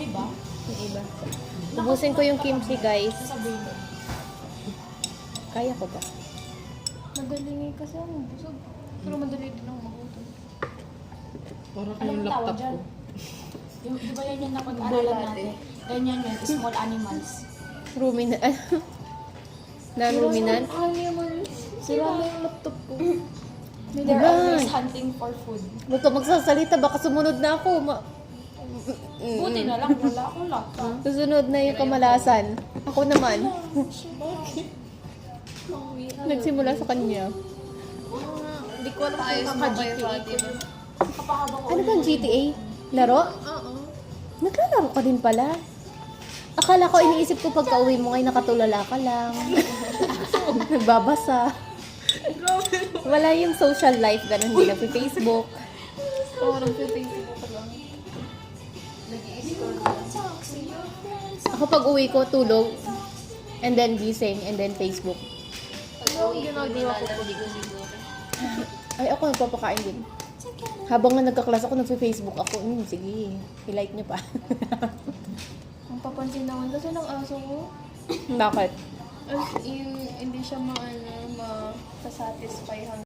Diba? Yung iba. Ubusin ko yung kimchi, guys. Sasabihin mo. Kaya ko ba? Madali nga kasi ako busog. Pero madali din ako magutom. Parang Alam yung mo tawag laptop dyan? ko. Di ba yan yung napag-aralan natin? Ganyan yun, small animals. Ruminant. Non-ruminant? Sira na yung laptop ko. They're Diba? always hunting for food. Huwag ka magsasalita, baka sumunod na ako. Buti na lang, wala akong laptop. Susunod na yung kamalasan. Ako naman. Nagsimula sa kanya. Hindi ko alam kung kaka-GTA ko. Kapahaba ko. Ano bang GTA? Laro? Oo. Naglalaro ka din pala. Akala ko, iniisip ko pagka uwi mo ngayon nakatulala ka lang. Nagbabasa. Wala yung social life, ganun. Hindi nagpi-Facebook. Oo, nag-Facebook ko lang. Ako pag uwi ko, tulog. And then gising. And then Facebook. Ano yung ginagawa ko po? Ay, ako nagpapakain din. Habang nga nagka-class ako, nagpi-Facebook ako. Sige, i-like nyo pa. Ang papansin naman kasi ng aso ko, Bakit? as in, hindi siya ma-satisfy hanggang